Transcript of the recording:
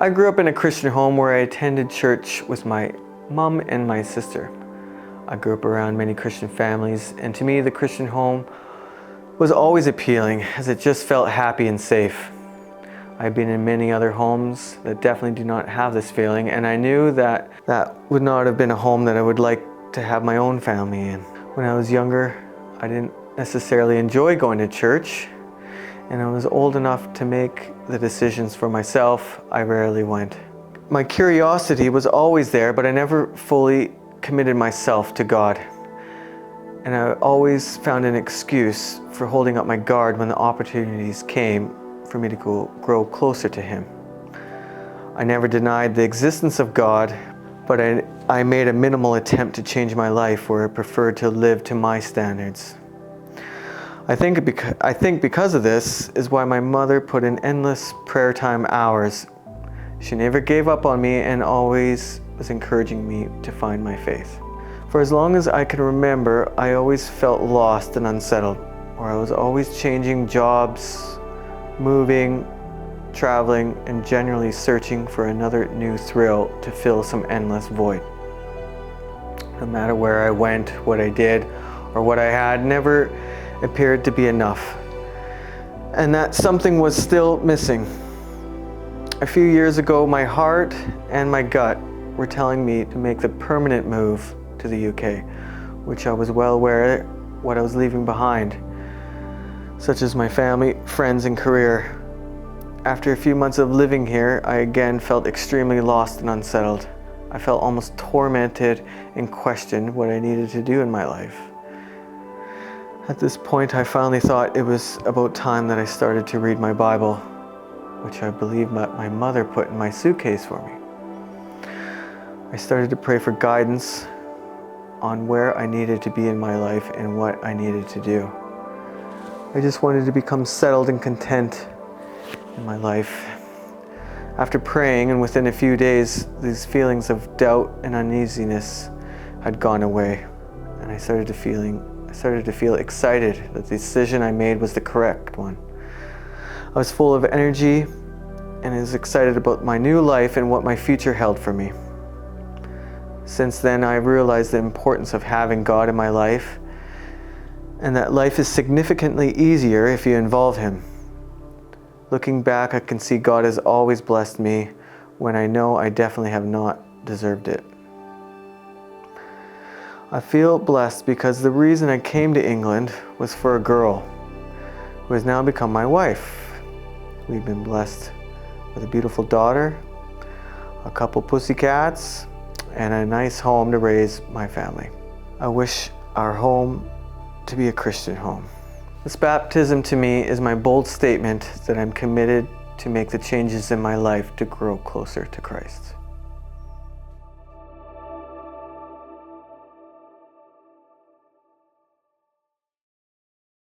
I grew up in a Christian home where I attended church with my mom and my sister. I grew up around many Christian families, and to me the Christian home was always appealing as it just felt happy and safe. I've been in many other homes that definitely do not have this feeling, and I knew that that would not have been a home that I would like to have my own family in. When I was younger, I didn't necessarily enjoy going to church, and I was old enough to make the decisions for myself. I rarely went. My curiosity was always there, but I never fully committed myself to God. And I always found an excuse for holding up my guard when the opportunities came for me to grow closer to Him. I never denied the existence of God, but I made a minimal attempt to change my life where I preferred to live to my standards. I think because of this is why my mother put in endless prayer time hours. She never gave up on me and always was encouraging me to find my faith. For as long as I can remember, I always felt lost and unsettled, or I was always changing jobs, moving, traveling, and generally searching for another new thrill to fill some endless void. No matter where I went, what I did, or what I had, never appeared to be enough, and that something was still missing. A few years ago, my heart and my gut were telling me to make the permanent move to the UK, which I was well aware what I was leaving behind, such as my family, friends, and career. After a few months of living here, I again felt extremely lost and unsettled. I felt almost tormented and questioned what I needed to do in my life. At this point, I finally thought it was about time that I started to read my Bible, which I believe my mother put in my suitcase for me. I started to pray for guidance on where I needed to be in my life and what I needed to do. I just wanted to become settled and content in my life. After praying, and within a few days, these feelings of doubt and uneasiness had gone away, and I started to feel excited that the decision I made was the correct one. I was full of energy and was excited about my new life and what my future held for me. Since then, I realized the importance of having God in my life, and that life is significantly easier if you involve Him. Looking back, I can see God has always blessed me when I know I definitely have not deserved it. I feel blessed because the reason I came to England was for a girl who has now become my wife. We've been blessed with a beautiful daughter, a couple pussycats, and a nice home to raise my family. I wish our home to be a Christian home. This baptism to me is my bold statement that I'm committed to make the changes in my life to grow closer to Christ.